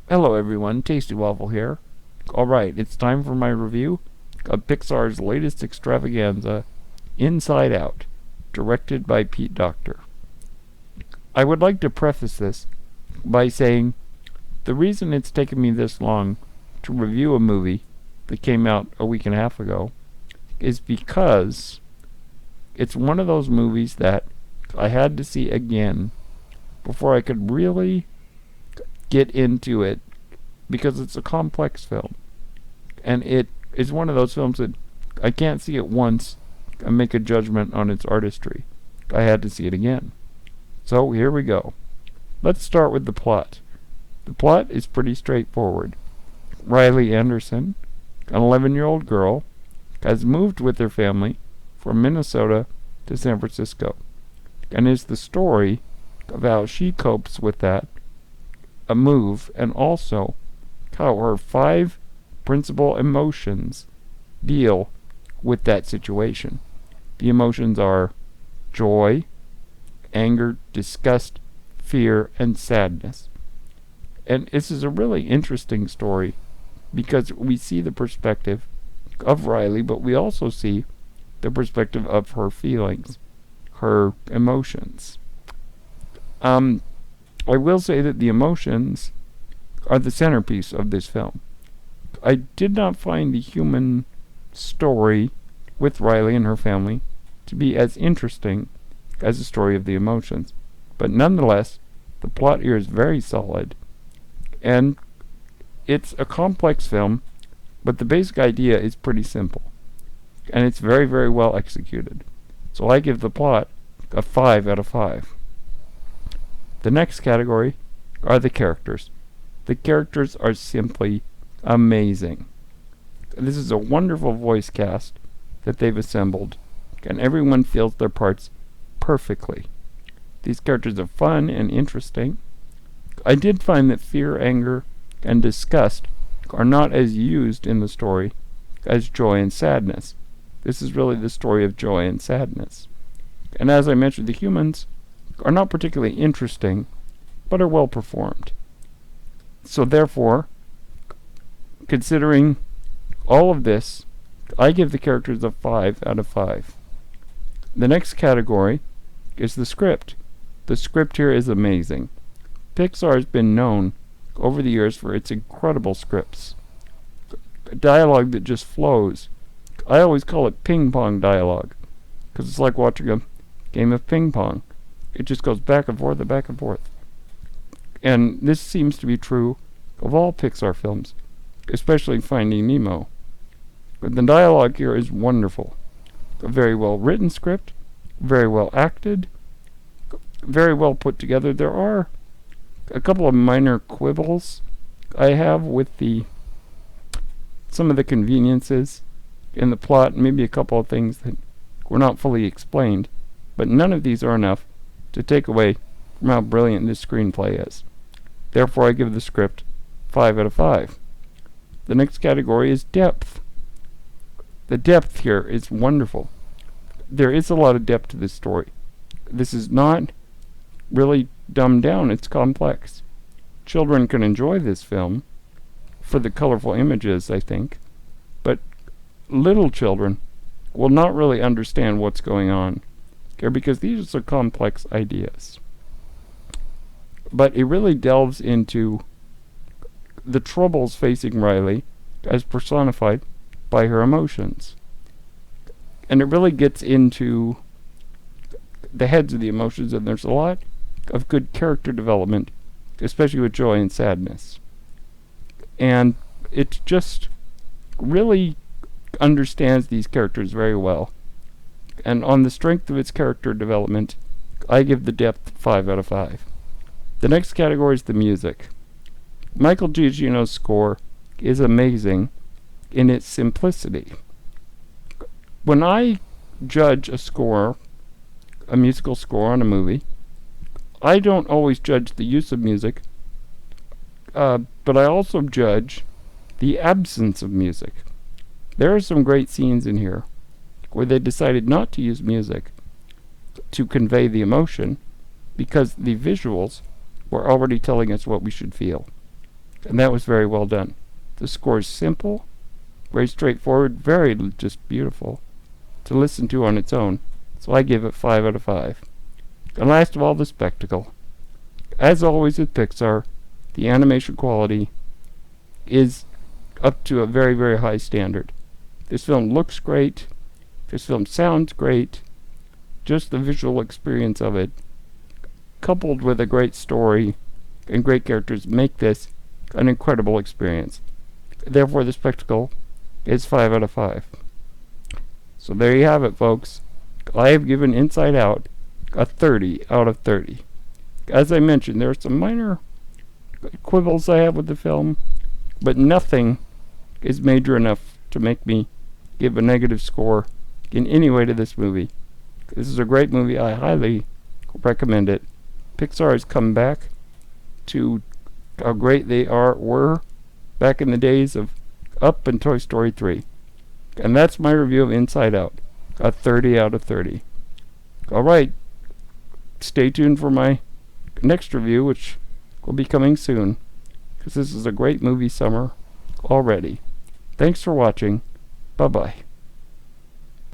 Hello everyone, Tasty Waffle here. Alright, it's time for my review of Pixar's latest extravaganza, Inside Out, directed by Docter. I would like to preface this by saying the reason it's taken me this long to review a movie that came out a week and a half ago is because it's one of those movies that I had to see again before I could really get into it, because it's a complex film and it is one of those films that I can't see it once and make a judgment on its artistry. I had to see it again. So here we go. Let's start with the plot. The plot is pretty straightforward. Riley Anderson, an 11-year-old girl, has moved with her family from Minnesota to San Francisco, and is the story of how she copes with that a move, and also how her 5 principal emotions deal with that situation. The emotions are joy, anger, disgust, fear, and sadness. And this is a really interesting story because we see the perspective of Riley, but we also see the perspective of her feelings, her emotions. I will say that the emotions are the centerpiece of this film. I did not find the human story with Riley and her family to be as interesting as the story of the emotions. But nonetheless, the plot here is very solid, and it's a complex film, but the basic idea is pretty simple, and it's very, very well executed. So I give the plot a 5 out of 5. The next category are the characters. The characters are simply amazing. This is a wonderful voice cast that they've assembled, and everyone feels their parts perfectly. These characters are fun and interesting. I did find that fear, anger, and disgust are not as used in the story as joy and sadness. This is really the story of joy and sadness. And as I mentioned, the humans are not particularly interesting, but are well performed. So therefore, considering all of this, I give the characters a 5 out of 5. The next category is the script. The script here is amazing. Pixar has been known over the years for its incredible scripts. Dialogue that just flows. I always call it ping pong dialogue, because it's like watching a game of ping pong. It just goes back and forth and back and forth. And this seems to be true of all Pixar films, especially Finding Nemo. But the dialogue here is wonderful. A very well written script, very well acted, very well put together. There are a couple of minor quibbles I have with some of the conveniences in the plot, maybe a couple of things that were not fully explained, but none of these are enough to take away from how brilliant this screenplay is. Therefore, I give the script 5 out of 5. The next category is depth. The depth here is wonderful. There is a lot of depth to this story. This is not really dumbed down, it's complex. Children can enjoy this film for the colorful images, I think, but little children will not really understand what's going on here because these are complex ideas. But it really delves into the troubles facing Riley as personified by her emotions. And it really gets into the heads of the emotions, and there's a lot of good character development, especially with joy and sadness. And it just really understands these characters very well. And on the strength of its character development, I give the depth 5 out of 5. The next category is the music. Michael Giacchino's score is amazing in its simplicity. When I judge a score, a musical score on a movie, I don't always judge the use of music, but I also judge the absence of music. There are some great scenes in here where they decided not to use music to convey the emotion because the visuals were already telling us what we should feel. and that was very well done. The score is simple, very straightforward, very just beautiful to listen to on its own. So I give it 5 out of 5. And last of all, the spectacle. As always with Pixar, the animation quality is up to a very, very high standard. This film looks great. This film sounds great. Just the visual experience of it, coupled with a great story and great characters, make this an incredible experience. Therefore, the spectacle is 5 out of 5. So there you have it, folks. I have given Inside Out a 30 out of 30. As I mentioned, there are some minor quibbles I have with the film, but nothing is major enough to make me give a negative score in any way to this movie. This is a great movie. I highly recommend it. Pixar has come back to how great they were back in the days of Up and Toy Story 3. And that's my review of Inside Out. A 30 out of 30. Alright, stay tuned for my next review, which will be coming soon, because this is a great movie summer already. Thanks for watching. Bye-bye.